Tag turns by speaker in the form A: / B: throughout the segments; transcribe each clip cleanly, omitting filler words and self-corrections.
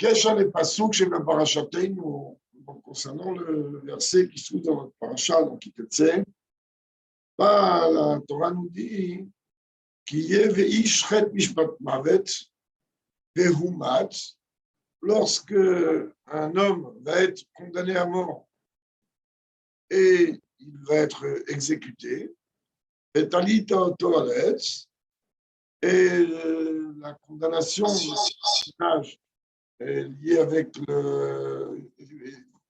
A: Bekesha le pasuk chez la parashateinu, concernant le verset qui se trouve dans notre parasha, donc qui te la Torah nous dit qu'il y ait veish chet mishpat mavet vehumat, lorsque un homme va être condamné à mort et il va être exécuté, et talita otoaletz, et la condamnation du personnage est liée avec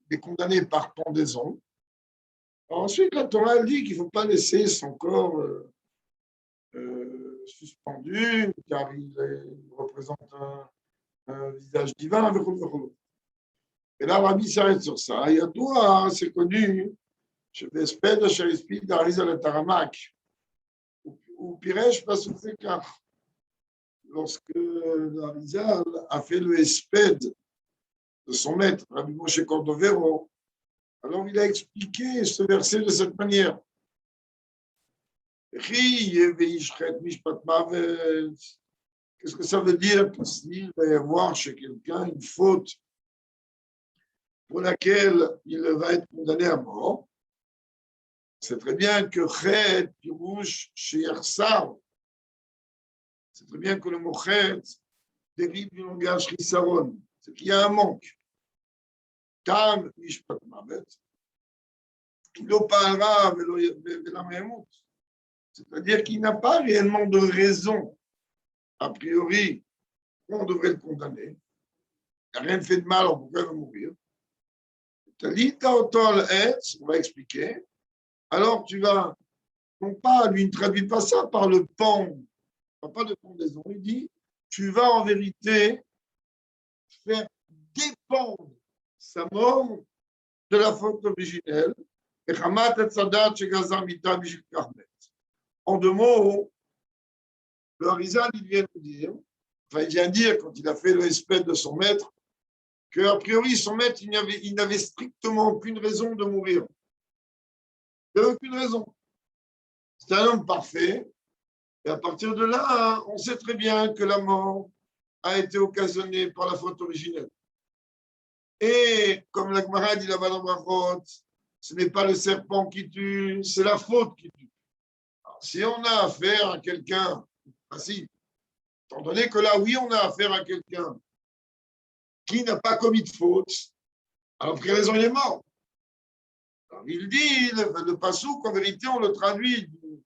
A: les condamnés par pendaison. Ensuite, la Torah dit qu'il ne faut pas laisser son corps suspendu, car il représente un visage divin. Et là, Rabbi s'arrête sur ça. Il y a toi, c'est connu, je vais espérer chez l'esprit d'Arizal et Taramak, ou Piresh passe au Fékar. Lorsque l'Arizal a fait le espède de son maître, Rabbi Moshe Cordovero, alors il a expliqué ce verset de cette manière. Qu'est-ce que ça veut dire que s'il va y avoir chez quelqu'un une faute pour laquelle il va être condamné à mort, c'est très bien que Chet, Pirouche, Sheyersar, c'est très bien que le mot Chet dérive du langage Rissaron, c'est qu'il y a un manque. Tam, Mishpat Mavet, Kilo Parra, Velamehmout. C'est-à-dire qu'il n'a pas réellement de raison, a priori, on devrait le condamner. Il n'a rien fait de mal, on pourrait mourir. On va expliquer. Alors tu vas, non pas, lui ne traduit pas ça par le pan, pas de pendaison. Il dit, tu vas en vérité faire dépendre sa mort de la faute originelle. En deux mots, le Harizal, il vient nous dire, enfin, il vient dire, quand il a fait le espèce de son maître, qu'a priori, son maître, il n'avait strictement aucune raison de mourir. Il n'avait aucune raison. C'est un homme parfait. Et à partir de là, on sait très bien que la mort a été occasionnée par la faute originelle. Et comme la Gemara dit là-bas dans Brachot, ce n'est pas le serpent qui tue, c'est la faute qui tue. Alors, si on a affaire à quelqu'un, si, étant donné que là, oui, on a affaire à quelqu'un qui n'a pas commis de faute, alors pour quelle raison il est mort? Alors, il dit, le passouk, en vérité, on le traduit d'une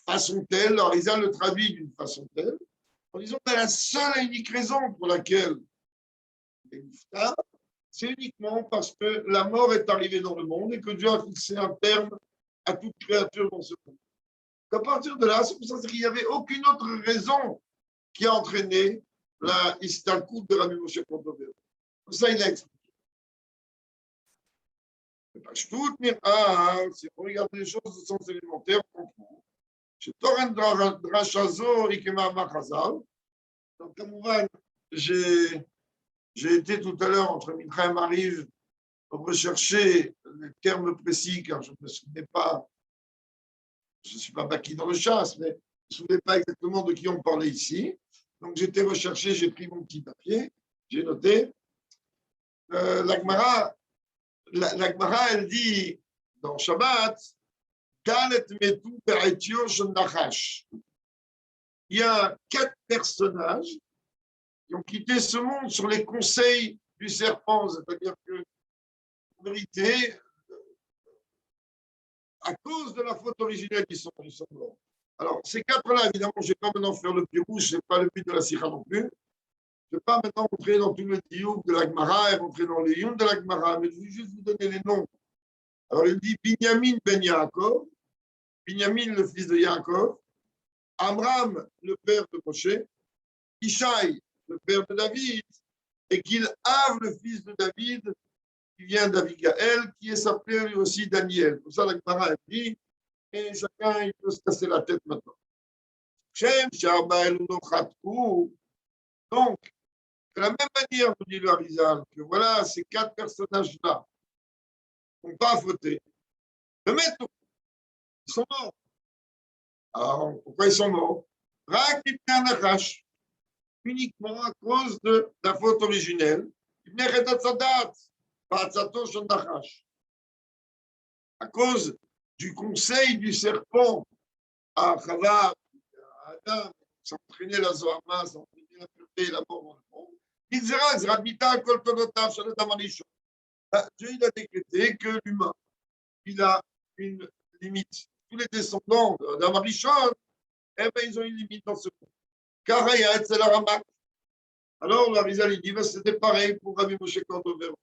A: façon telle, alors Isa le traduit d'une façon telle, en disant que la seule et unique raison pour laquelle il est niftar, c'est uniquement parce que la mort est arrivée dans le monde et que Dieu a fixé un terme à toute créature dans ce monde. À partir de là, c'est pour ça qu'il n'y avait aucune autre raison qui a entraîné la istalkout de Rabbi Moshe Cordovero. Comme ça, il a expliqué. Si on regarde les choses de sens élémentaire, on comprend. Chez Torren Drachazo, Ikema Machazal. Donc, comme j'ai été tout à l'heure entre Mitra et Mariv pour rechercher les termes précis, car je ne me souvenais pas, je ne suis pas baki dans le chasse, mais je ne me souvenais pas exactement de qui on parlait ici. Donc, j'ai été recherché, j'ai pris mon petit papier, j'ai noté. La Gemara, elle dit dans Shabbat, il y a 4 personnages qui ont quitté ce monde sur les conseils du serpent, c'est-à-dire que, en vérité, à cause de la faute originelle, ils sont morts. Alors, ces 4-là, évidemment, je ne vais pas maintenant faire le pied rouge, ce n'est pas le but de la sikha non plus. Je ne vais pas maintenant rentrer dans tout le diouk de la Gemara et rentrer dans les yons de la Gemara, mais je vais juste vous donner les noms. Alors, il dit Binyamin ben Yaakov, Binyamin, le fils de Yaakov, Amram, le père de Moshe, Ishaï, le père de David, et Gilhav, le fils de David, qui vient d'Abigaël, qui est s'appelé lui aussi Daniel. Pour ça, la Gemara dit, et chacun, il peut se casser la tête maintenant. Donc, de la même manière, nous dit le Harizal, que voilà, ces 4 personnages-là n'ont pas voté. Le maître, ils sont morts. Alors, pourquoi ils sont morts? uniquement à cause de la faute originelle. À cause du conseil du serpent à Chava, à Adam, s'entraîner la Zohama, s'entraîner la pureté et la mort dans le monde. Dieu il a décrété que l'humain, il a une limite. Tous les descendants d'Adam Rishon, eh ben, ils ont une limite dans ce monde. Car c'est la Ramak. Alors, la Rizal, il dit, ben, c'était pareil pour Rabbi Moshe Cordovero.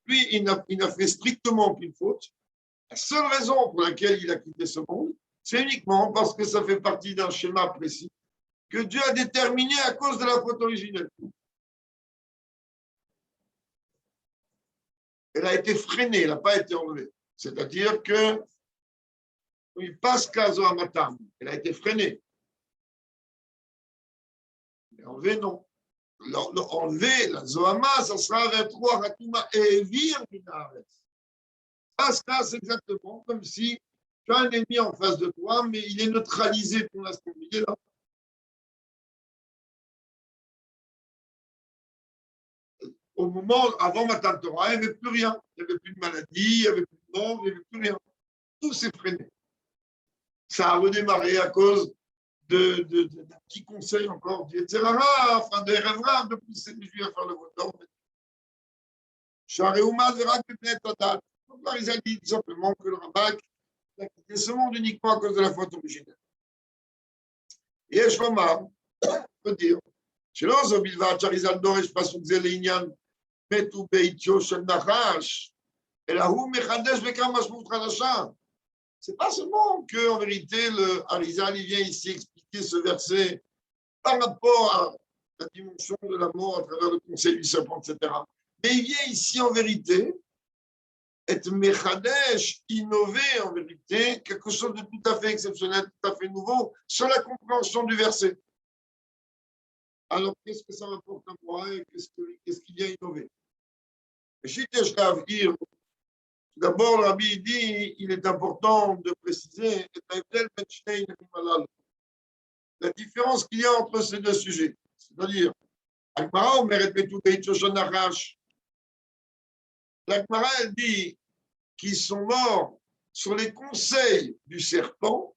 A: Lui, il n'a fait strictement aucune faute. La seule raison pour laquelle il a quitté ce monde, c'est uniquement parce que ça fait partie d'un schéma précis que Dieu a déterminé à cause de la faute originelle. Elle a été freinée, elle n'a pas été enlevée. C'est-à-dire que il passe Kazo Amatam, elle a été freinée. Mais enlevée, non. Enlever la Zohama, ça sera vers trois Ratuma et Vir Minaret. Ça, c'est exactement comme si tu as un ennemi en face de toi, mais il est neutralisé pour l'instant. Il est là. Au moment, avant Matan Torah, il n'y avait plus rien. Il n'y avait plus de maladie, il n'y avait plus de mort, il n'y avait plus rien. Tout s'est freiné. Ça a redémarré à cause d'un petit conseil encore du Yetzirara, enfin des rêverables de pousser les Juifs à faire le vote. Donc, il a dit simplement que le Rabbak a quitté ce monde uniquement à cause de la faute originelle. Et je peux dire, שלא זו בלבד שהאריזל דורש פסוק זה לעניין מתו בעטיו של נחש, אלא הוא מחדש בכמה משמעות חדשה. C'est pas seulement qu'en vérité, le Arizal il vient ici expliquer ce verset par rapport à la dimension de la mort à travers le conseil du serpent, etc. Mais il vient ici en vérité être mechadesh, innover en vérité, quelque chose de tout à fait exceptionnel, tout à fait nouveau, sur la compréhension du verset. Alors, qu'est-ce que ça m'apporte à moi et qu'est-ce qu'il vient innover? D'abord, le Rabbi dit il est important de préciser la différence qu'il y a entre ces deux sujets. C'est-à-dire, l'Agmara elle dit qu'ils sont morts sur les conseils du serpent,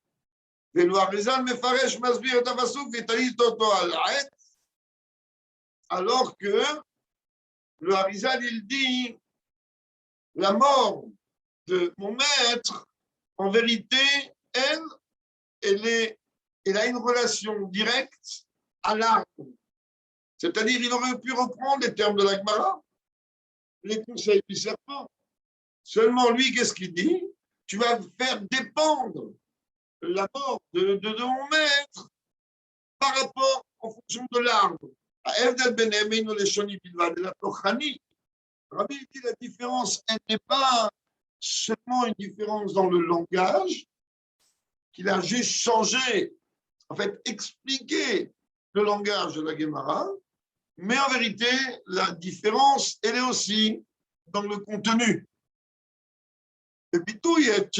A: alors que le Harizal, il dit la mort de mon maître, en vérité, elle a une relation directe à l'arbre. C'est-à-dire, il aurait pu reprendre les termes de la Gemara, les conseils du serpent. Seulement, lui, qu'est-ce qu'il dit? Tu vas faire dépendre la mort de mon maître par rapport en fonction de l'arbre. Rabbi dit la différence, elle n'est pas seulement une différence dans le langage, qu'il a juste changé, en fait, expliqué le langage de la Gemara, mais en vérité, la différence, elle est aussi dans le contenu. Le bitouille est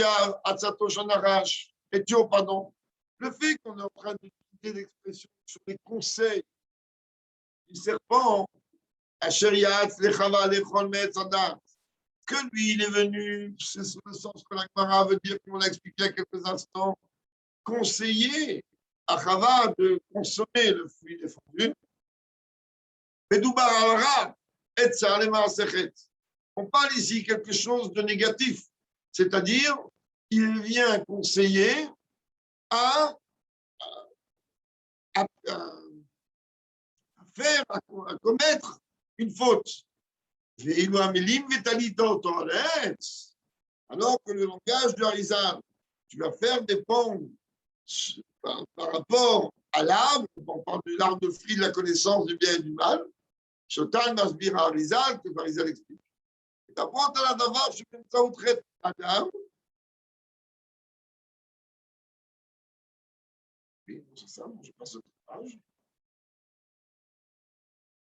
A: pardon. Le fait qu'on est en train d'utiliser l'expression sur les conseils du serpent, que lui, il est venu, c'est le sens que la Gemara veut dire, comme on l'a expliqué il y a quelques instants, conseiller à Chava de consommer le fruit défendu. On parle ici quelque chose de négatif, c'est-à-dire il vient conseiller à commettre une faute. Alors que le langage du Harizal, tu vas faire dépendre par rapport à l'arbre, on parle de l'arbre de fruit de la connaissance du bien et du mal, Shotan Masbir Harizal, que Harizal explique. Et d'abord, à la davar, je fais ça où traite Adam. Oui, c'est ça, je passe au page.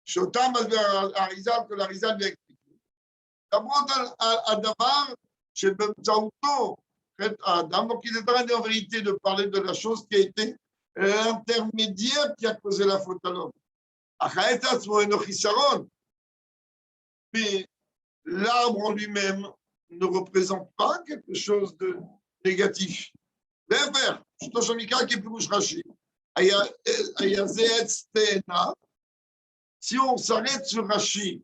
A: Shotan Masbir Harizal, que l'Harizal vient expliquer. D'abord, à davar, je fais ça où Adam. Donc, il est en train en vérité de parler de la chose qui a été l'intermédiaire qui a causé la faute à l'homme. Mais l'arbre en lui-même ne représente pas quelque chose de négatif. Si on s'arrête sur Rashi,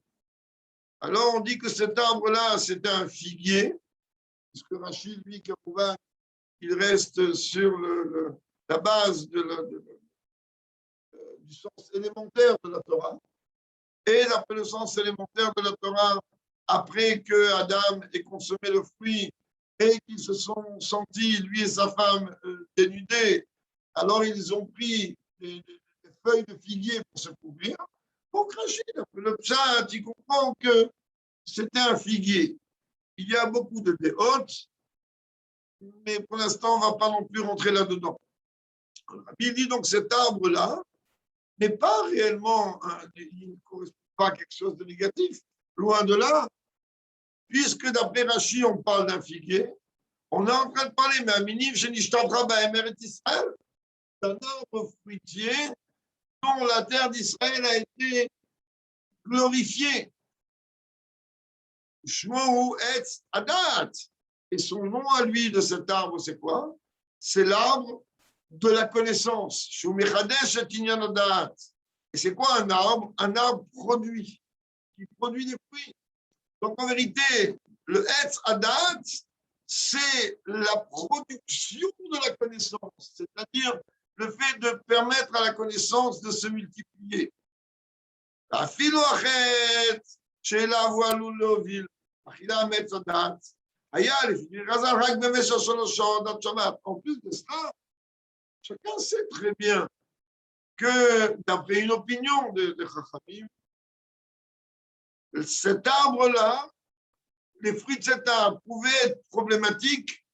A: alors on dit que cet arbre-là, c'est un figuier, parce que Rashi, lui, il reste sur la base du sens élémentaire de la Torah. Et d'après le sens élémentaire de la Torah, après que Adam ait consommé le fruit et qu'ils se sont sentis, lui et sa femme, dénudés, alors ils ont pris des feuilles de figuier pour se couvrir. Pour cracher, le pshat, il comprend que c'était un figuier. Il y a beaucoup de déhôtes, mais pour l'instant, on ne va pas non plus rentrer là-dedans. Il dit donc cet arbre-là n'est pas réellement, il ne correspond pas à quelque chose de négatif, loin de là, puisque d'après Rashi, on parle d'un figuier, on est en train de parler, mais un minif chez Nishtadra Ba'emeret Israël, d'un arbre fruitier dont la terre d'Israël a été glorifiée. Shmohu Etz Adat. Et son nom à lui de cet arbre, c'est quoi? C'est l'arbre de la connaissance. Shumechadesh et Inyan Adat. Et c'est quoi un arbre? Un arbre produit, qui produit des fruits. Donc en vérité, le Etz Adat, c'est la production de la connaissance, c'est-à-dire le fait de permettre à la connaissance de se multiplier. La filoachet, chez la voie l'oulovil, achila metz adat, ayal, en plus de cela, chacun sait très bien que, d'après une opinion de Chachamim, cet arbre-là, les fruits de cet arbre pouvaient être problématiques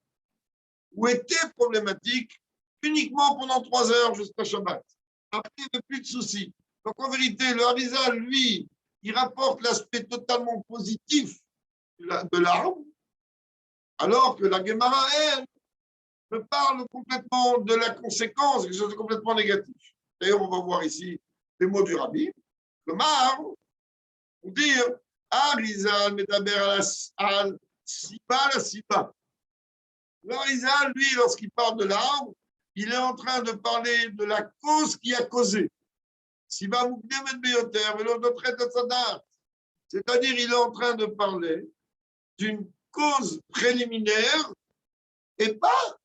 A: ou étaient problématiques uniquement pendant 3 heures jusqu'à Shabbat. Après, il n'y avait plus de soucis. Donc, en vérité, le Harizal, lui, il rapporte l'aspect totalement positif de l'arbre, alors que la Gemara, elle, me parle complètement de la conséquence, quelque chose de complètement négatif. D'ailleurs, on va voir ici les mots du Rabbi. Le marbre, pour dire, Harizal, Medaber al Siba, la Siba. Le Harizal, lui, lorsqu'il parle de l'arbre, il est en train de parler de la cause qui a causé. C'est-à-dire, il est en train de parler d'une cause préliminaire et pas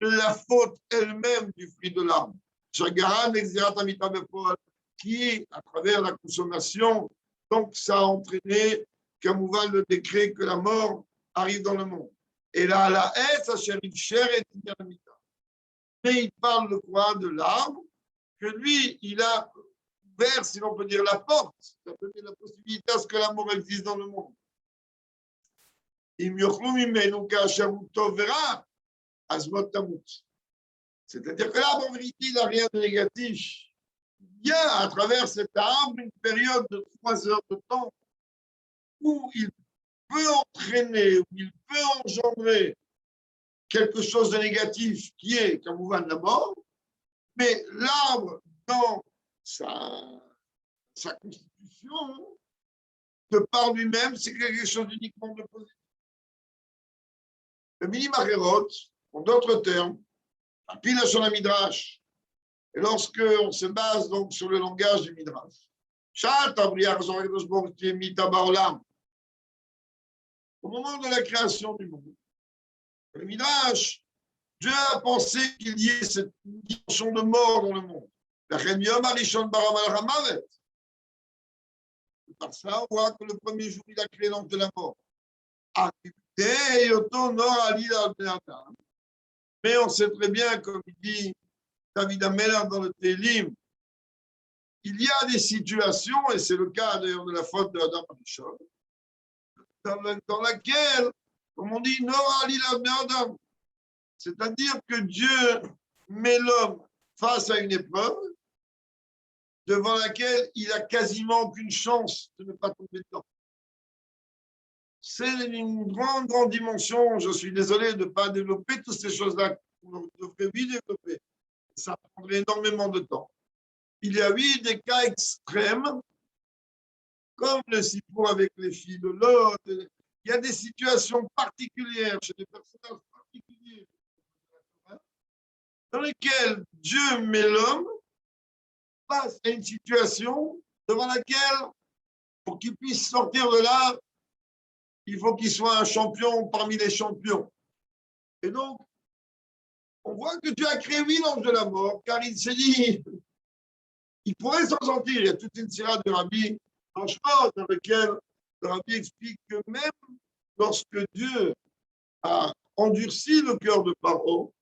A: de la faute elle-même du fruit de l'arbre. Qui, à travers la consommation, donc ça a entraîné, comme on va le décret, que la mort arrive dans le monde. Et là, la haie, ça chérit cher et dynamita. Mais il parle de quoi? De l'arbre, que lui, il a ouvert, si l'on peut dire, la porte, ça peut dire la possibilité à ce que la mort existe dans le monde. C'est-à-dire que l'arbre, en vérité, il n'a rien de négatif. Il y a à travers cet arbre une période de 3 heures de temps où il peut entraîner, où il peut engendrer quelque chose de négatif qui est, comme vous voyez, la mort, mais l'arbre, dans sa constitution, de par lui-même, c'est quelque chose d'uniquement de positif. Le mini-marérot, en d'autres termes, la pile sur la midrash, et lorsque on se base donc sur le langage du midrash, au moment de la création du monde, le midrash, Dieu a pensé qu'il y ait cette dimension de mort dans le monde. Par ça, on voit que le premier jour, il a créé l'ange de la mort. Mais on sait très bien, comme il dit David Ameller dans le Télim, il y a des situations, et c'est le cas d'ailleurs de la faute de Adam Arishon, dans laquelle, comme on dit, c'est-à-dire que Dieu met l'homme face à une épreuve devant laquelle il a quasiment aucune chance de ne pas tomber dedans. C'est une grande, grande dimension. Je suis désolé de ne pas développer toutes ces choses-là qu'on devrait vite développer. Ça prendrait énormément de temps. il y a eu des cas extrêmes, comme le sipour avec les filles de Lot. Il y a des situations particulières chez des personnages particuliers dans lesquelles Dieu met l'homme face à une situation devant laquelle, pour qu'il puisse sortir de là, il faut qu'il soit un champion parmi les champions. Et donc, on voit que Dieu a créé lui l'ange de la mort, car il s'est dit, il pourrait s'en sortir. Il y a toute une série de Rabbi franchement, dans lequel le Rabbi explique que même lorsque Dieu a endurci le cœur de Paro,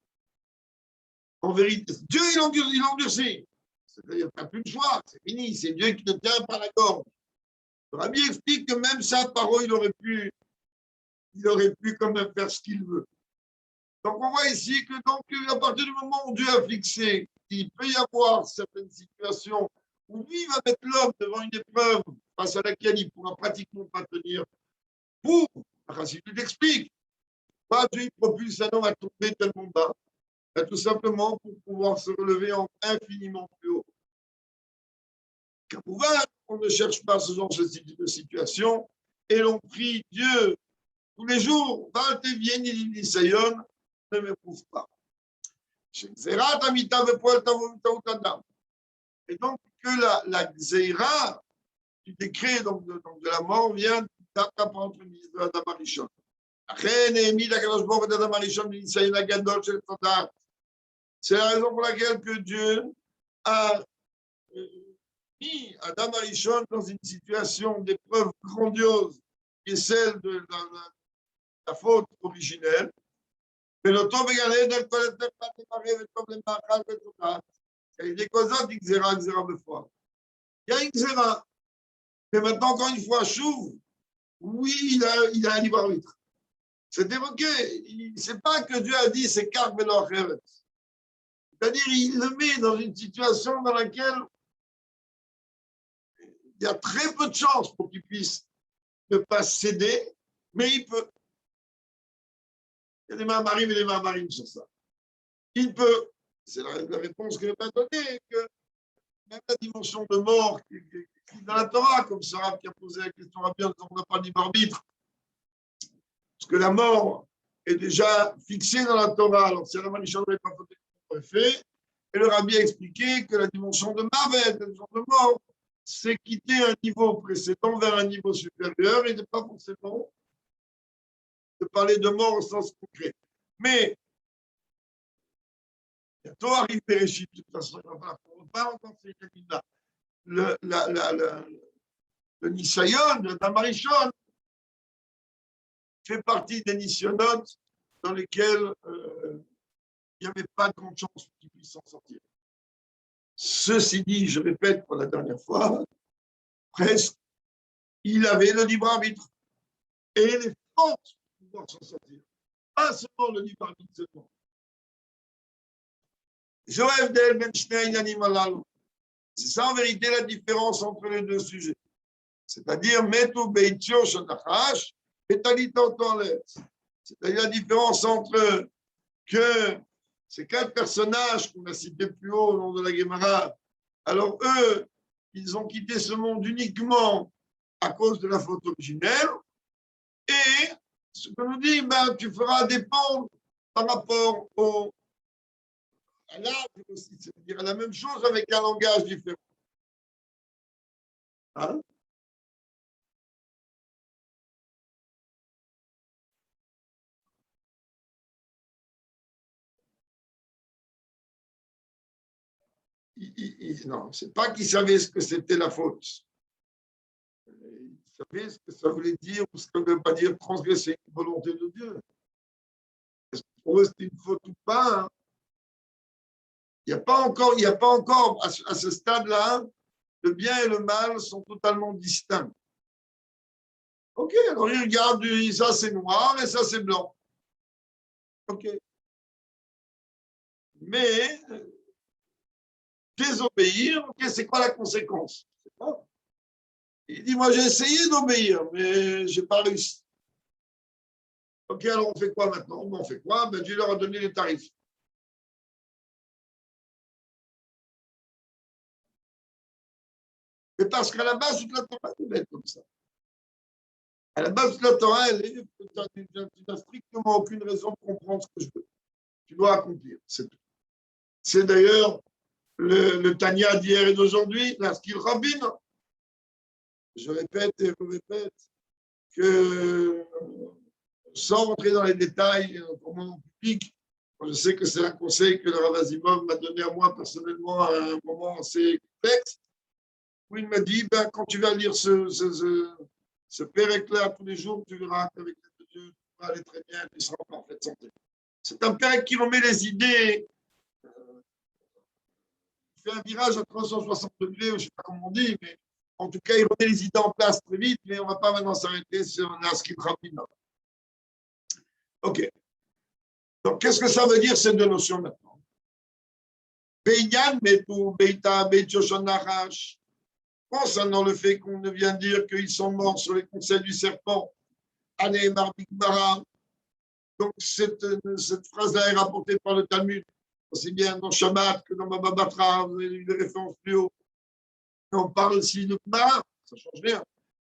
A: en vérité, Dieu il endurci. C'est-à-dire, tu n'as plus de choix, c'est fini, c'est Dieu qui te tient par la gorge. Le Rabbi explique que même ça, Paro, il aurait pu quand même faire ce qu'il veut. Donc, on voit ici que donc, à partir du moment où Dieu a fixé qu'il peut y avoir certaines situations où lui va mettre l'homme devant une épreuve face à laquelle il ne pourra pratiquement pas tenir, pour, Racine l'explique, pas Dieu propulse un homme à tomber tellement bas, tout simplement pour pouvoir se relever infiniment plus haut. Car on ne cherche pas ce genre de situation et l'on prie Dieu tous les jours, ne m'éprouve pas. Et donc, que la Xéra, du décret donc de la mort, vient d'apprendre de Adam Arishon. C'est la raison pour laquelle que Dieu a mis Adam Arishon dans une situation d'épreuve grandiose, qui est celle de la faute originelle. Mais le temps égalé ne connaît pas démarrer le problème de il y a des causes qui xéra de foi. Il y a une xéra. Mais maintenant, encore une fois, Chouv, oui, il a un libre arbitre. C'est évoqué. Ce n'est pas que Dieu a dit c'est Karb et c'est-à-dire, il le met dans une situation dans laquelle il y a très peu de chances pour qu'il puisse ne pas céder, mais il peut. Il y a des mains-marines et des mains-marines sur ça. Il peut. C'est la réponse que je vais donner, que même la dimension de mort qui est dans la Torah, comme Sarah qui a posé la question à bien, on n'a pas de libre arbitre, parce que la mort est déjà fixée dans la Torah, alors si la Manisha n'avait pas fait, et le Rabbi a expliqué que la dimension de Mavet, la dimension de mort, c'est quitter un niveau précédent vers un niveau supérieur et ne pas forcément de parler de mort au sens concret. Mais bientôt arrive Bereshit, de toute façon, on va pas entendre ces là. Le Nisayon, le Damarishon, fait partie des nisyonotes dans lesquels il n'y avait pas de grande chance qu'il puisse s'en sortir. Ceci dit, je répète pour la dernière fois, presque, il avait le libre arbitre et les forces pour pouvoir s'en sortir. Pas seulement le libre arbitre seulement. Joël Del Benchnein Animalal. C'est ça en vérité la différence entre les deux sujets. C'est-à-dire, Metu Beitio Shanachash et Talita Toilet. C'est-à-dire la différence entre que ces quatre personnages qu'on a cités plus haut au long de la Gemara, alors eux, ils ont quitté ce monde uniquement à cause de la faute originelle. Et ce que nous dit, ben, tu feras dépendre par rapport à l'âge aussi, c'est-à-dire la même chose avec un langage différent. Hein? Non, c'est pas qu'il savait ce que c'était la faute. Il savait ce que ça voulait dire ou ce que ne veut pas dire transgresser une volonté de Dieu. Est-ce que pour eux c'était une faute ou pas? Hein? Il n'y a pas encore à ce stade-là, le bien et le mal sont totalement distincts. Ok, alors il regarde, ça c'est noir et ça c'est blanc. Ok. Mais désobéir, ok, c'est quoi la conséquence? Il dit, moi j'ai essayé d'obéir, mais je n'ai pas réussi. Ok, alors on fait quoi maintenant? On fait quoi? Ben, Dieu leur a donné les tarifs. Mais parce qu'à la base, toute la Torah devait être comme ça. À la base, toute la Torah, tu n'as strictement aucune raison de comprendre ce que je veux. Tu dois accomplir, c'est tout. C'est d'ailleurs le Tanya d'hier et d'aujourd'hui, l'Askil Rabin. Je répète et je répète que, sans rentrer dans les détails pour mon public, je sais que c'est un conseil que le Rav Azimov m'a donné à moi personnellement à un moment assez complexe, où il m'a dit, ben, quand tu vas lire ce pérec-là tous les jours, tu verras qu'avec l'aide de Dieu, tu vas aller très bien, tu seras en parfaite santé. C'est un pérec qui remet les idées, il fait un virage à 360 degrés, je ne sais pas comment on dit, mais en tout cas, il remet les idées en place très vite, mais on ne va pas maintenant s'arrêter sur un Askim Rabin. OK. Donc, qu'est-ce que ça veut dire ces deux notions maintenant? Concernant le fait qu'on vient dire qu'ils sont morts sur les conseils du serpent, donc cette phrase-là est rapportée par le Talmud, aussi bien dans Shabbat que dans Baba Batra, vous avez eu des références plus haut. On parle aussi de Gemara, ça ne change rien.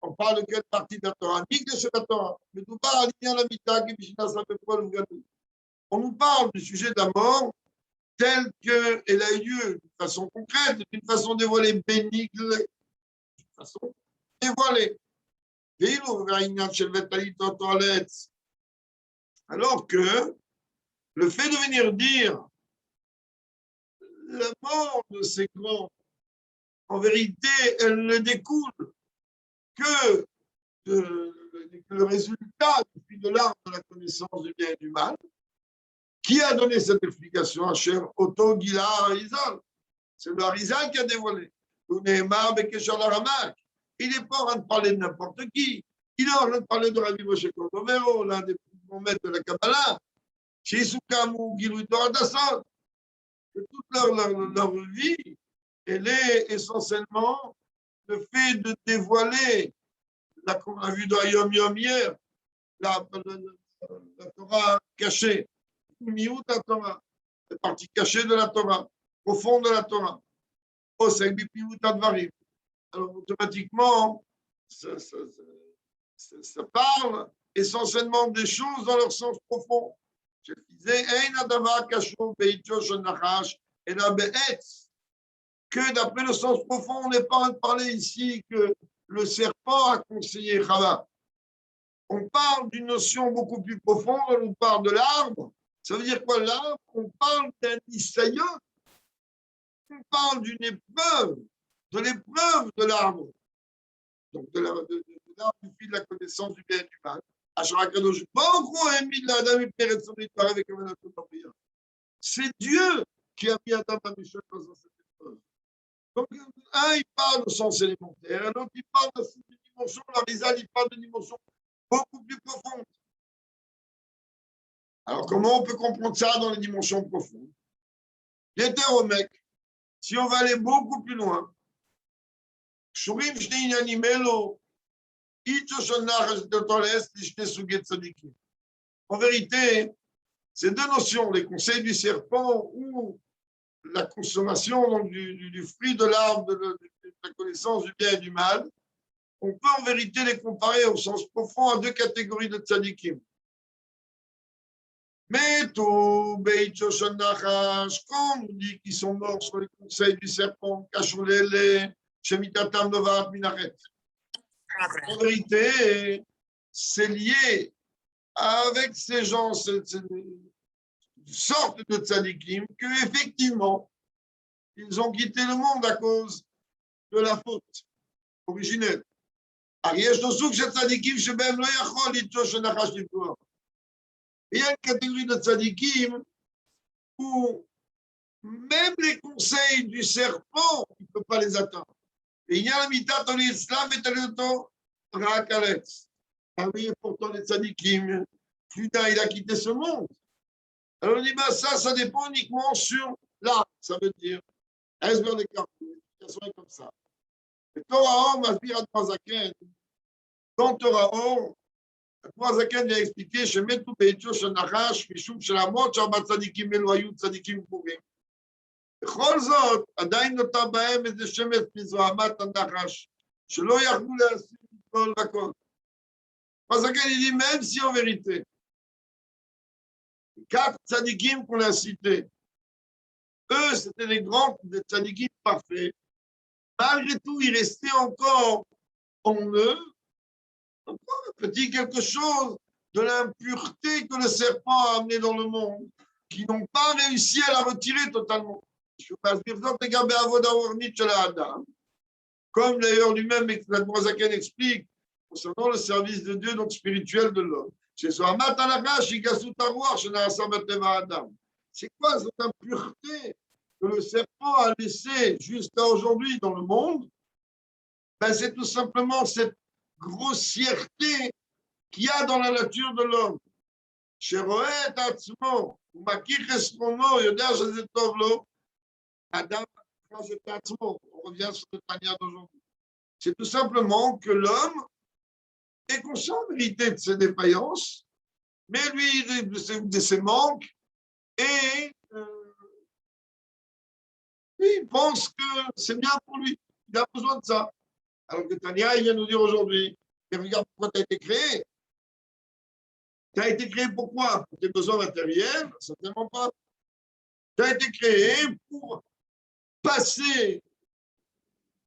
A: On parle de quelle partie de la Torah? Ni de la Torah. Mais nous parle on nous parle du sujet de la mort tel qu'elle a eu lieu d'une façon concrète, d'une façon dévoilée, bénigne, d'une façon dévoilée. Alors que le fait de venir dire la mort de ces grands, en vérité, elle ne découle que le résultat du puits de l'arbre de la connaissance du bien et du mal. Qui a donné cette explication à Cher Otto Gila Arizal? C'est le Arizal qui a dévoilé. Il n'est pas en train de parler de n'importe qui. Il est en train de parler de Rabbi Moshe Cordovero, l'un des plus grands maîtres de la Kabbalah. Chez Soukamou, Gilou Toradasan. Toute leur vie, elle est essentiellement le fait de dévoiler, qu'on a vu dans Yom Yom hier, la Torah cachée. Miout la Torah, la partie cachée de la Torah, au fond de la Torah. Alors, automatiquement, ça parle essentiellement des choses dans leur sens profond. Je disais, que d'après le sens profond, on n'est pas en train de parler ici que le serpent a conseillé Chava. On parle d'une notion beaucoup plus profonde, on parle de l'arbre. Ça veut dire quoi l'arbre? On parle d'un isaïon, on parle d'une épreuve, de l'épreuve de l'arbre. Donc de l'arbre du fil de la connaissance du bien et du mal. C'est Dieu qui a mis Adam à Michel dans cette épreuve. Donc, un, il parle au sens élémentaire, un autre, il parle de cette dimension, l'Arizal, il parle de dimension beaucoup plus profonde. Alors, comment on peut comprendre ça dans les dimensions profondes? L'hétéromec, si on va aller beaucoup plus loin, en vérité, ces deux notions, les conseils du serpent ou la consommation donc, du fruit de l'arbre de la connaissance du bien et du mal, on peut en vérité les comparer au sens profond à deux catégories de tzadikim. Mais tout, quand on dit qu'ils sont morts sur les conseils du serpent, Kachulele, Shemitatam Novat Minaret. En vérité, c'est lié avec ces gens, cette sorte de tzadikim, qu'effectivement, ils ont quitté le monde à cause de la faute originelle. Il y a une catégorie de tzadikim où même les conseils du serpent, il ne peut pas les atteindre. Et il y a la mitat en islam et Rakaletz. Ah oui, pourtant les tzadikim, plus d'un, il a quitté ce monde. Alors on dit, ben ça dépend uniquement sur l'art. Ça veut dire, iceberg des cartes, l'explication est comme ça. Le Torah Or, Masbir Admazaken, dans Torah Or, Admazaken vient expliquer, je mets tout Beitio, je n'arrache, Mishum, je la monte, je tzadikim, Eloyou, tzadikim, Pourim. ובכל זאת, עדיין נותר בהם איזה שמץ מזוהמת הנחש, שלא יכלו להשיג כל וכל. Parce qu'il dit, même si en vérité, 4 tzadikim qu'on a cités, eux, c'était les grands tzadikim parfaits, malgré tout, il restait encore en eux, encore un petit quelque chose de l'impureté que le serpent a amené dans le monde, qui n'ont pas réussi à la retirer totalement. Comme d'ailleurs lui-même, l'Admorazaken explique, concernant le service de Dieu, donc spirituel de l'homme. C'est quoi cette impureté que le serpent a laissée jusqu'à aujourd'hui dans le monde? Ben, c'est tout simplement cette grossièreté qu'il y a dans la nature de l'homme. On revient sur cette manière d'aujourd'hui. C'est tout simplement que l'homme est conscient en vérité de ses défaillances, mais lui, de ses manques, et lui, il pense que c'est bien pour lui. Il a besoin de ça. Alors que Tania, il vient nous dire aujourd'hui, mais regarde pourquoi tu as été créé. Tu as été créé pourquoi? Pour tes besoins matériels? Certainement pas. Tu as été créé pour passer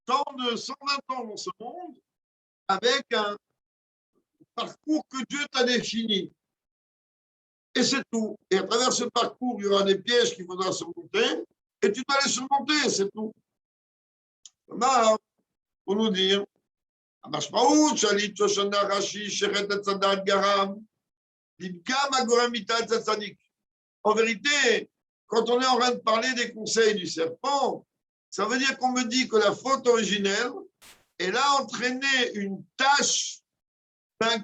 A: tant de 120 ans dans ce monde avec un parcours que Dieu t'a défini. Et c'est tout. Et à travers ce parcours, il y aura des pièges qu'il faudra surmonter, et tu dois les surmonter, c'est tout. Là, pour nous dire, en vérité, quand on est en train de parler des conseils du serpent, ça veut dire qu'on me dit que la faute originelle, elle a entraîné une tâche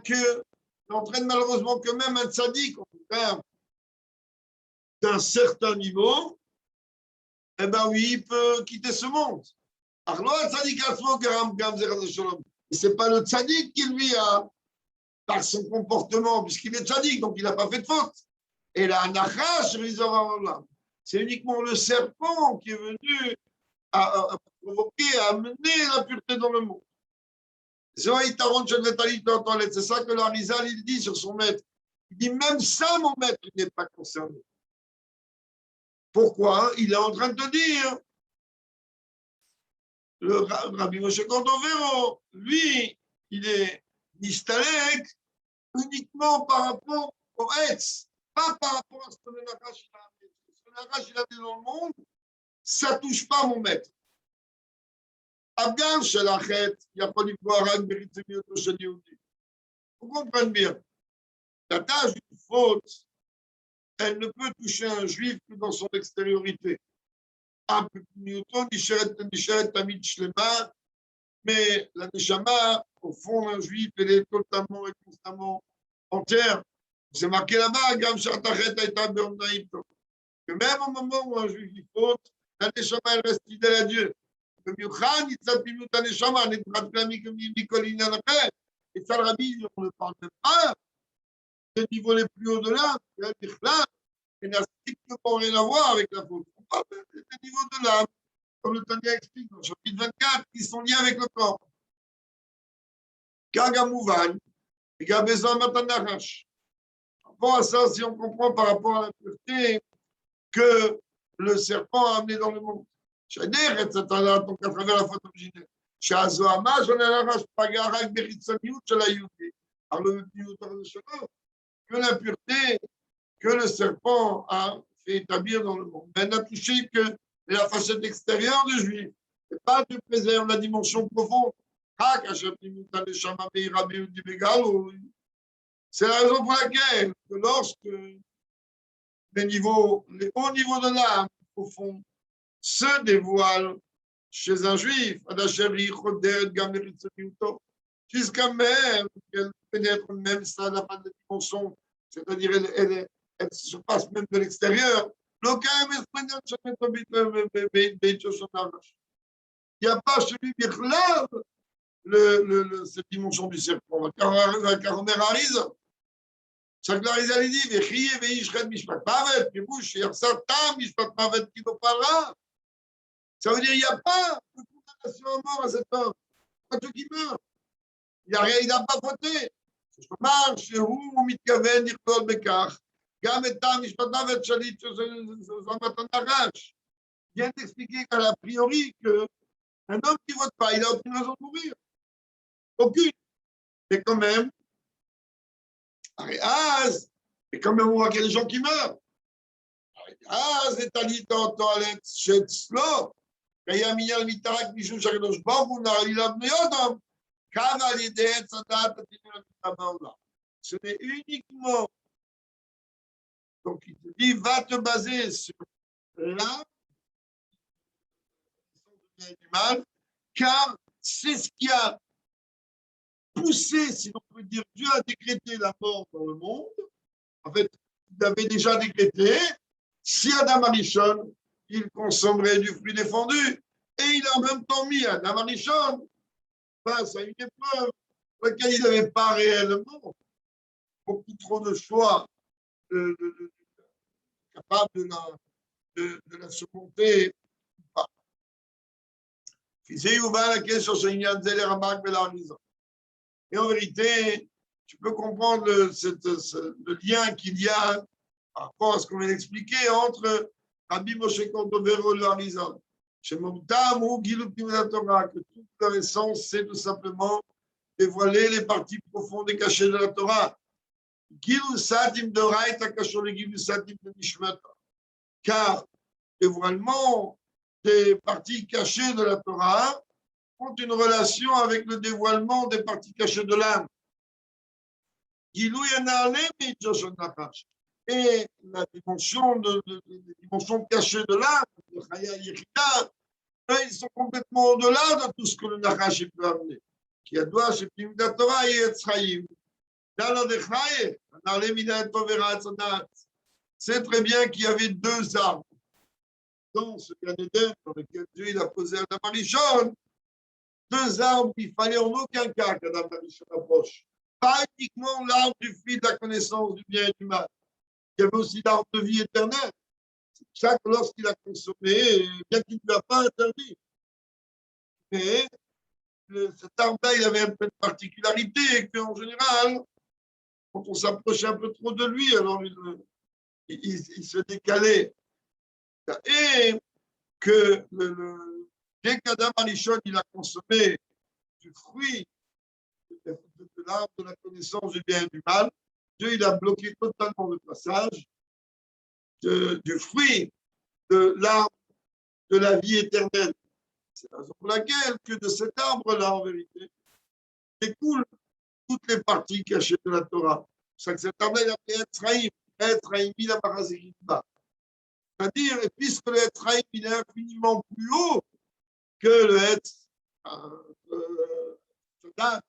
A: que n'entraîne malheureusement que même un tzaddik, en tout cas, d'un certain niveau, eh bien oui, il peut quitter ce monde. Ce n'est pas le tzaddik qui lui a, par son comportement, puisqu'il est tzaddik, donc il n'a pas fait de faute. Et la nachash, c'est uniquement le serpent qui est venu à provoquer, à amener la pureté dans le monde. C'est ça que l'Arizal il dit sur son maître. Il dit même ça, mon maître, il n'est pas concerné. Pourquoi? Il est en train de te dire, le Rabbi Moshe Cordovero, lui, il est nistalek uniquement par rapport au Etz, pas par rapport à ce que le Nagash il a amené. Ce que le Nagash il a amené dans le monde, ça ne touche pas mon maître. Afghan Shalachet, il n'y a pas du Boharak, Beritsemioto Shaniouti. Vous comprenez bien. La tâche d'une faute, elle ne peut toucher un juif que dans son extériorité. Mais la neshama, au fond d'un juif, elle est totalement et constamment entière. C'est marqué là-bas, que même au moment où un juif y faute, la neshama, elle reste fidèle à Dieu. Et ça, le rabbi, on ne parle même pas des niveaux les plus au-delà, il n'a strictement rien à voir avec la faute. On parle des niveaux de l'âme, comme le Tania explique dans le chapitre 24, qui sont liés avec le corps. Kagamouvan, et Gabezan Matanachash. Par rapport à ça, si on comprend par rapport à la pureté que le serpent a amené dans le monde. C'est-à-dire, etc., donc à travers la faute originelle. Shazoama, Jonanachash, Pagarak, Beritsaniut, Shalayuti. Alors, le que l'impureté que le serpent a fait établir dans le monde. Elle n'a touché que la facette extérieure du juif, et pas de préserve la dimension profonde. C'est la raison pour laquelle, que lorsque les hauts niveaux de l'âme, au fond, se dévoilent chez un juif, jusqu'à même qu'elle pénètre même ça, la dimension, c'est-à-dire elle se passe même de l'extérieur. Il n'y a pas celui qui relève cette dimension du serpent. Chaque Arizal il dit, qui nous parlera. Ça veut dire qu'il n'y a pas de condamnation à mort à cet homme. Pas tout qui meurt. Il n'a pas voté. כלומר, שהוא מתכוון לכלול בכך גם את המשפטה ואת שליט שזו מתנה רש. vient d'expliquer qu'à priori, qu'un homme qui ne vote pas, il a aucune raison de mourir. Aucune. Mais quand même, et quand même, on voit qu'il y a des gens qui meurent. את עליתו על שאצלו, קיים עניין מתרק משום שהקדוש ברוך הוא נעלילה בני אדם, כמה על ידי עץ הדעת התינון הנמצא בעולם. Ce n'est uniquement, donc il te dit, va te baser sur l'âme du mal, car c'est ce qui a poussé, si l'on peut dire, Dieu a décrété la mort dans le monde. En fait, il avait déjà décrété, si Adam Arishon, il consommerait du fruit défendu, et il a en même temps mis Adam Arishon face à une épreuve pour laquelle il n'avait pas réellement beaucoup trop de choix capable de la surmonter. Et en vérité, tu peux comprendre le lien qu'il y a par rapport à ce qu'on vient d'expliquer entre Rabbi Moshe Cordovero et l'Arizal. Chez Mouktam ou Gilut Nimla Torah, que toute leur essence, c'est tout simplement dévoiler les parties profondes et cachées de la Torah. Gilut Satim de Raïta Kachor le Gilut Satim de Nishmata. Car dévoilement des parties cachées de la Torah ont une relation avec le dévoilement des parties cachées de l'âme. Gilou Yanalem et Joshon Nachash. Et la dimension cachée de l'âme, de Chaya Yechida, ils sont complètement au-delà de tout ce que le Nachash peut amener. Qui a doit chez Pimda Torah et Etzraïm. C'est très bien qu'il y avait deux arbres dans ce Gan Eden dans lequel Dieu il a posé Adam Arishon. Deux arbres qu'il fallait en aucun cas qu'Adam Arishon approche. Pas uniquement l'arbre du fruit de la connaissance du bien et du mal. Il y avait aussi l'arbre de vie éternelle. C'est pour ça que lorsqu'il a consommé, bien qu'il ne l'a pas interdit, mais cet arbre-là, il avait une particularité qu'en général, quand on s'approchait un peu trop de lui, alors il se décalait. Et que dès qu'Adam Arishon, il a consommé du fruit de l'arbre de la connaissance du bien et du mal, Dieu il a bloqué totalement le passage du fruit de l'arbre de la vie éternelle. C'est la raison pour laquelle que de cet arbre-là, en vérité, découlent toutes les parties cachées de la Torah. C'est que cet arbre-là, il a appelé Etzraïm. Etzraïm, il a Barazekitba. C'est-à-dire, et puisque le Etzraïm, il est infiniment plus haut que le Etz,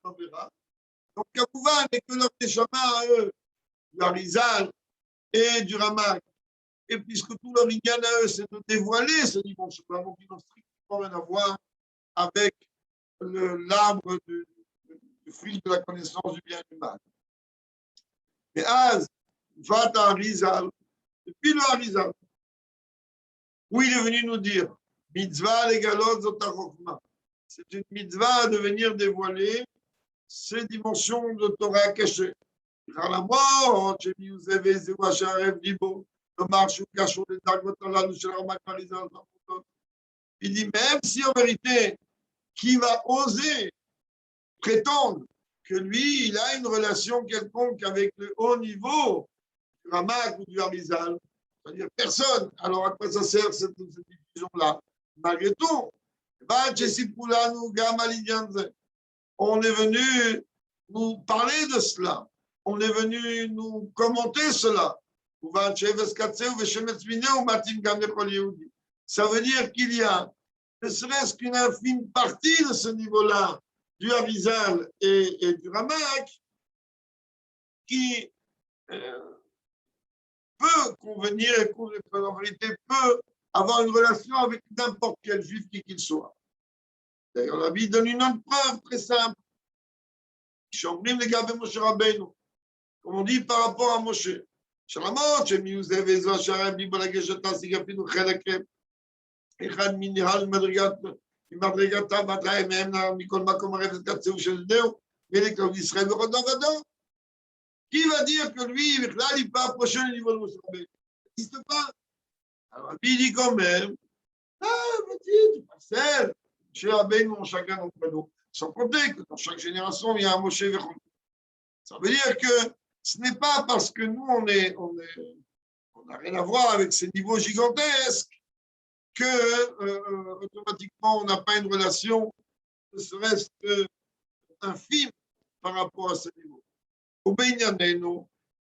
A: on verra. Donc, Kabouvan n'est que leur Neshama à eux, du Harizal et du Ramak. Et puisque tout leur Inyan à eux, c'est de dévoiler ce dimension, donc ils n'ont strictement rien à voir avec l'arbre du fruit de la connaissance du bien et du mal. Et Az, va à Harizal, et puis le Harizal, où il est venu nous dire, mitzvah legalot zotachokma. C'est une mitzvah de venir dévoiler ces dimensions de Torah cachées. Il dit, même si en vérité, qui va oser prétendre que lui, il a une relation quelconque avec le haut niveau du Ramak ou du Harizal, c'est-à-dire personne. Alors à quoi ça sert cette division-là? Malgré tout, on est venu nous parler de cela. On est venu nous commenter cela. Ça veut dire qu'il y a, ne serait-ce qu'une infime partie de ce niveau-là, du Harizal et du Ramak, qui peut convenir et en vérité peut avoir une relation avec n'importe quel juif qui qu'il soit. D'ailleurs, la Bible donne une autre preuve très simple. Comme on dit par rapport à Moshe. אחד מנהל מדרגתה ודאי מהם מכל מקום הרפת קצהו של דהו, ולכלל ישראל בכל דבר. Qui va dire que lui, là, il n'est pas approché du niveau de Moshe Rabbeinu? Ça n'existe pas. Alors, il dit quand même, ah, vas-y, tu parcelles. Moshe Rabbeinu, chacun d'entre nous. Sans compter que dans chaque génération, il y a un Moshe Vechon. Ça veut dire que ce n'est pas parce que nous, on n'a rien à voir avec ces niveaux gigantesques que automatiquement, on n'a pas une relation, ne serait-ce qu'infime par rapport à ce niveau.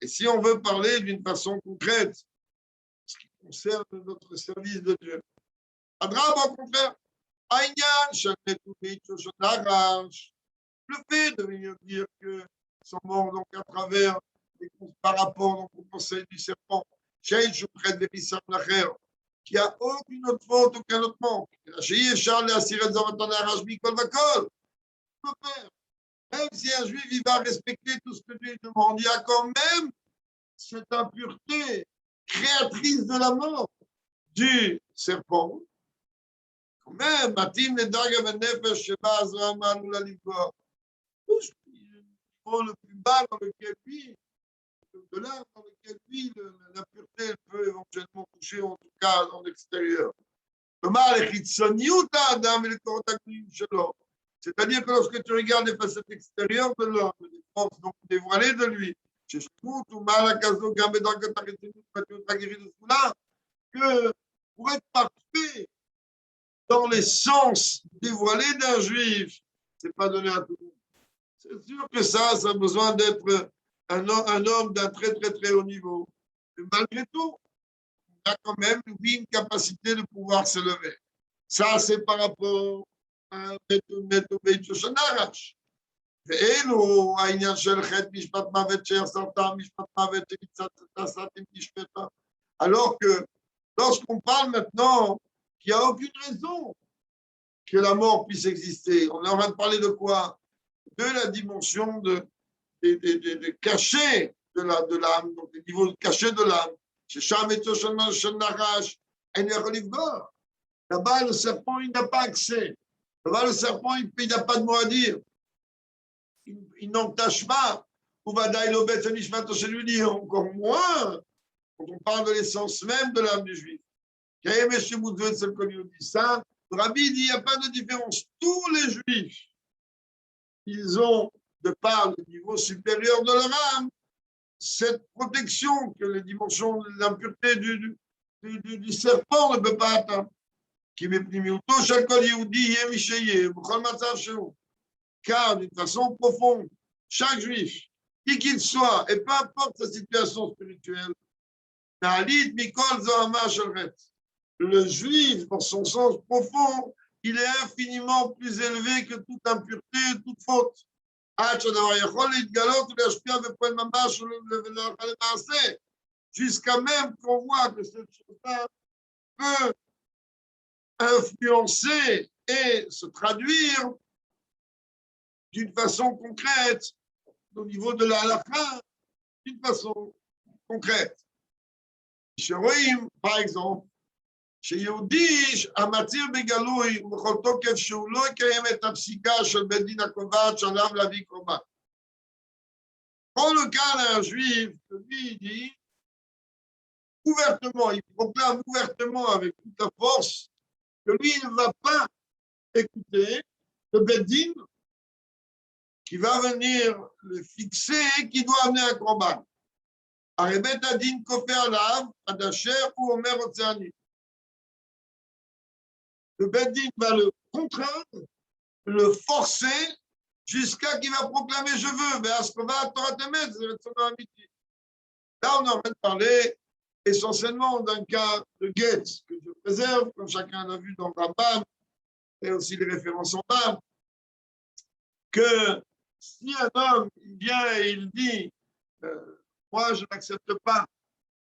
A: Et si on veut parler d'une façon concrète, ce qui concerne notre service de Dieu, au contraire, le fait de venir dire que sont morts donc à travers par rapport donc, au conseil du serpent, qu'il n'y a aucune autre faute, aucun autre manque. Même si un juif il va respecter tout ce que Dieu demande, il y a quand même cette impureté créatrice de la mort du serpent. Quand même, Matim le Daga Benefesh Sheba Azraman ou la Livor. Tout ce le plus bas dans lequel lui, de là dans lequel lui, l'impureté peut éventuellement toucher, en tout cas en extérieur. Le mal est Hitsoniuta Adam et le contact Shalom. C'est-à-dire que lorsque tu regardes les facettes extérieures de l'homme, les forces donc dévoilées de lui, que pour être parfait dans les sens dévoilés d'un juif, ce n'est pas donné à tout le monde. C'est sûr que ça a besoin d'être un homme d'un très très très haut niveau. Mais malgré tout, on a quand même une capacité de pouvoir se lever. Ça, c'est par rapport בית שושן הרש. ואלו העניין של חטא משפט מוות שהסרתם, משפט מוות שתעשיתם תשפטה. Alors que lorsqu'on parle maintenant qu'il n'y a aucune raison que la mort puisse exister, on est en train de parler de quoi? De la dimension de cachet de l'âme, donc le niveau de cachet de l'âme. ששם את שושן הרש, אין יכול לפגוע. Là-bas, le serpent, il n'a pas accès. Là-bas, le serpent, il n'a pas de mot à dire. Il n'entache pas. Ou Vadaï l'obet, je lui dis encore moins quand on parle de l'essence même de l'âme du juif. Ça, le Rabbi dit il n'y a pas de différence. Tous les juifs, ils ont, de par le niveau supérieur de leur âme, cette protection que les dimensions de l'impureté du serpent ne peuvent pas atteindre. Car d'une façon profonde, chaque juif, qui qu'il soit, et peu importe sa situation spirituelle, le juif, dans son sens profond, il est infiniment plus élevé que toute impureté et toute faute. Jusqu'à même qu'on voit que cette chose-là peut influencer et se traduire d'une façon concrète au niveau de la halakha, d'une façon concrète. Chez Rohim, par exemple, chez Yehudi, Amatir Begaloui, Mokhoto Kefshou, lo יקיים את הפסיקה של בית דין הקובעת שעליו להביא קורבן. Dans le cas d'un juif, lui dit ouvertement, il proclame ouvertement avec toute la force que lui il ne va pas écouter le beit din qui va venir le fixer et qui doit amener un corban. Arébet adin kofé alav, adasher ou omer otzeani. Le beit din va le contraindre, le forcer jusqu'à qu'il va proclamer je veux. Mais à ce qu'on va à Torah Temet, là, on est en train de parler essentiellement d'un cas de guet que je préserve, comme chacun l'a vu dans Rambam, et aussi les références en bas, que si un homme vient et il dit moi je n'accepte pas,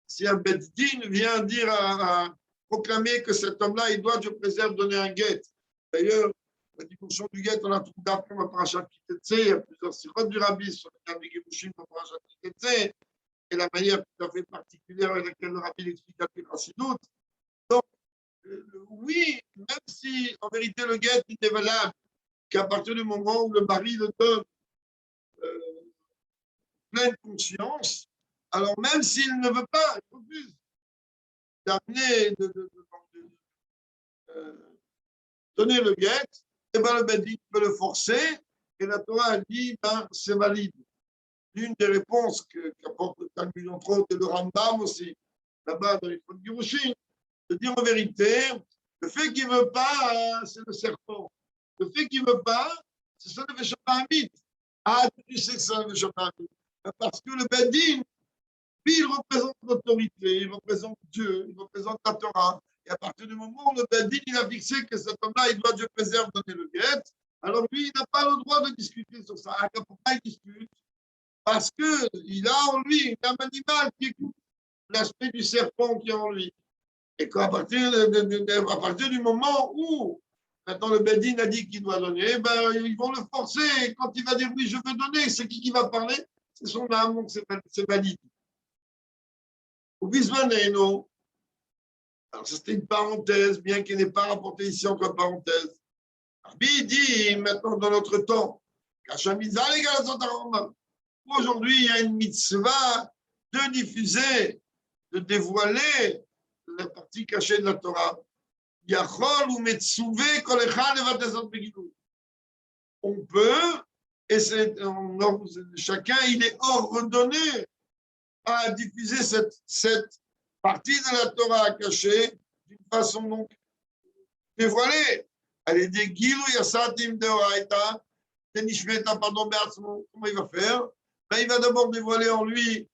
A: si un beit din vient dire à proclamer que cet homme-là, il doit, je préserve, donner un guet. D'ailleurs, la dimension du guet, on la trouve d'après ma parachat Kitetse, il y a plusieurs sirotes du Rabbi sur le cas de Gibushin, ma parachat Kitetse, et la manière tout à fait particulière avec laquelle le Rabbi l'explique à Chassidut. Donc, Oui, même si en vérité le guet n'est valable qu'à partir du moment où le mari le donne pleine conscience, alors même s'il ne veut pas, il refuse d'amener, de donner le guet, et ben le Bedin peut le forcer, et la Torah dit, ben, c'est valide. L'une des réponses qu'apporte le Talmud, entre autres, et le Rambam aussi, là-bas dans les Côtes de Girushin, de dire en vérité, le fait qu'il ne veut pas, c'est le serpent. Le fait qu'il ne veut pas, c'est ça le Veshamamit. Ah, tu sais que c'est un Veshamamit. Parce que le Bedin, lui, il représente l'autorité, il représente Dieu, il représente la Torah. Et à partir du moment où le Bedin, il a fixé que cet homme-là, il doit Dieu préserve donner le guet, alors lui, il n'a pas le droit de discuter sur ça. Pourquoi il discute? Parce qu'il a en lui une âme animale qui écoute l'aspect du serpent qui est en lui. Et qu'à partir, à partir du moment où maintenant le Bedin a dit qu'il doit donner, ben, ils vont le forcer. Et quand il va dire oui, je veux donner, c'est qui va parler? C'est son âme, donc c'est valide. Au Bismaneno, alors c'était une parenthèse, bien qu'il n'ait pas rapporté ici encore parenthèse. Rabbi dit maintenant dans notre temps, aujourd'hui il y a une mitzvah de diffuser, de dévoiler la partie cachée de la Torah. On peut, et chacun il est ordonné à diffuser cette partie de la Torah cachée d'une façon donc dévoilée. Elle est des Gilou Yasatim de Oraita, Tenishmeta, pardon, comment il va faire? Ben, il va d'abord dévoiler en lui,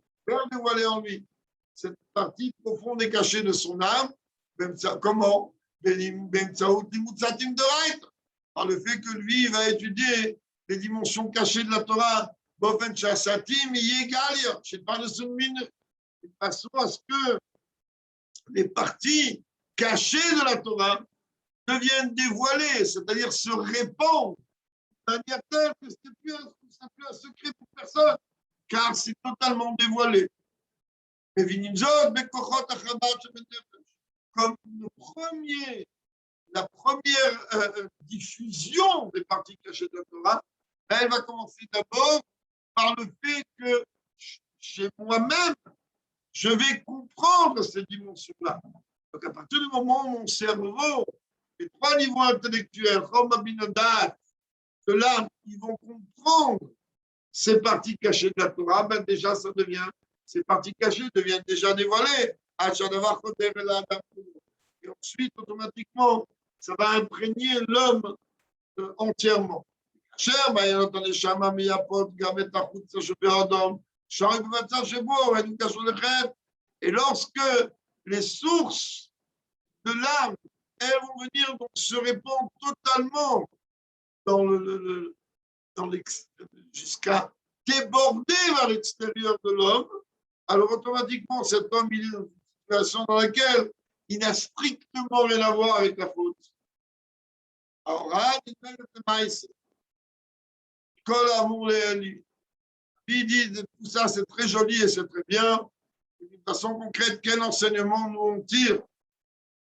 A: cette partie profonde et cachée de son âme. Comment? Par le fait que lui il va étudier les dimensions cachées de la Torah, je parle de son mine, de façon à ce que les parties cachées de la Torah deviennent dévoilées, c'est-à-dire se répandent de manière telle que ce n'est plus un secret pour personne, car c'est totalement dévoilé. Comme la première diffusion des parties cachées de la Torah, elle va commencer d'abord par le fait que chez moi-même, je vais comprendre ces dimensions-là. Donc, à partir du moment où mon cerveau, les trois niveaux intellectuels, de l'âme, ils vont comprendre ces parties cachées de la Torah, ben déjà, ces parties cachées deviennent déjà dévoilées. Et ensuite, automatiquement, ça va imprégner l'homme entièrement. Et lorsque les sources de l'âme, elles vont venir donc se répandre totalement jusqu'à déborder vers l'extérieur de l'homme, alors automatiquement cet homme il est dans une situation dans laquelle il n'a strictement rien à voir avec la faute. Alors, il dit tout ça c'est très joli et c'est très bien. De façon concrète, quel enseignement nous on tire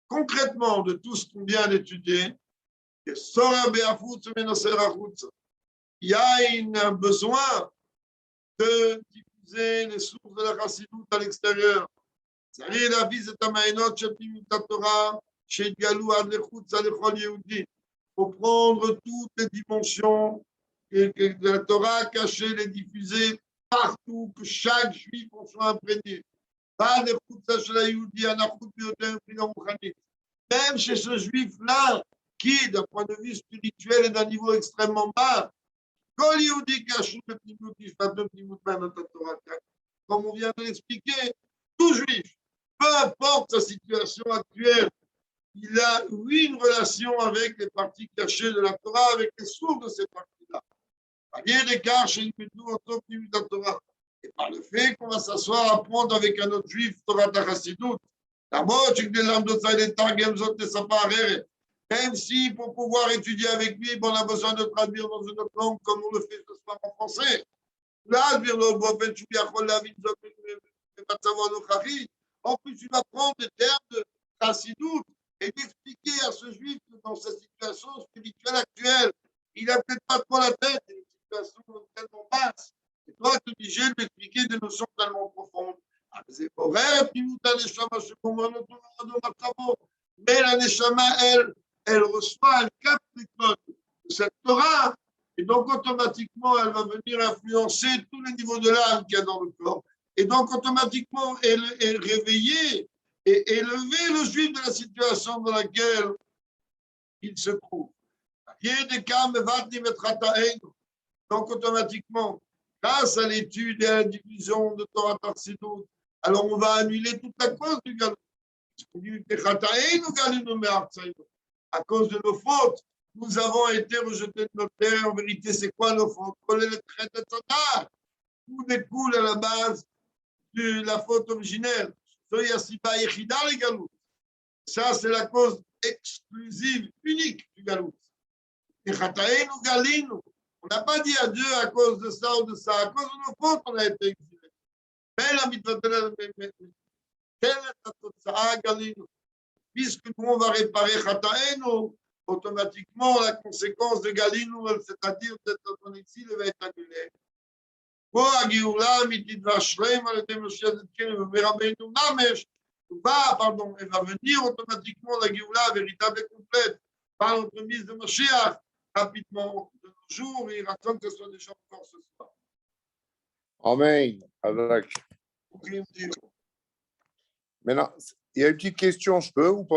A: concrètement de tout ce qu'on vient d'étudier? Il y a un besoin de diffuser les sources de la chassidoute à l'extérieur. Il faut prendre toutes les dimensions de la Torah cachée, les diffuser partout, que chaque juif en soit imprégné. Même chez ce juif-là, qui, d'un point de vue spirituel, est d'un niveau extrêmement bas, comme on vient de l'expliquer, tout juif, peu importe sa situation actuelle, il a, oui, une relation avec les parties cachées de la Torah, avec les sources de ces parties-là. Et par le fait qu'on va s'asseoir à apprendre avec un autre juif, Torah Tachasidut, d'abord, même si pour pouvoir étudier avec lui, on a besoin de traduire dans une autre langue comme on le fait ce soir en français. En plus, tu vas prendre des termes de Chassidut et d'expliquer à ce juif que dans sa situation spirituelle actuelle, il n'a peut-être pas trop la tête, une situation tellement basse. Et toi, tu es obligé de lui expliquer des notions tellement profondes. Mais la Neshama, elle reçoit, elle capte les codes de cette Torah, et donc automatiquement, elle va venir influencer tous les niveaux de l'âme qu'il y a dans le corps. Et donc automatiquement, elle réveiller et élever le juif de la situation dans laquelle il se trouve. Donc automatiquement, grâce à l'étude et à la diffusion de Torah Tarsidut, alors on va annuler toute la cause du galop. À cause de nos fautes, nous avons été rejetés de notre terre. En vérité, c'est quoi nos fautes? Tout découle à la base de la faute originelle. Ça, c'est la cause exclusive, unique du galou. On n'a pas dit à Dieu à cause de ça ou de ça. À cause de nos fautes, on a été exilés. Puisque nous, on va réparer Chataenu, automatiquement, la conséquence de Galinu, c'est-à-dire d'être en exil, va être annulée. Elle va venir automatiquement la Géoula véritable et complète par l'entremise de Mashiach rapidement de nos jours et il attend que ce soit déjà encore ce soir.
B: Amen. Maintenant, il y a une petite question, je peux ou pas?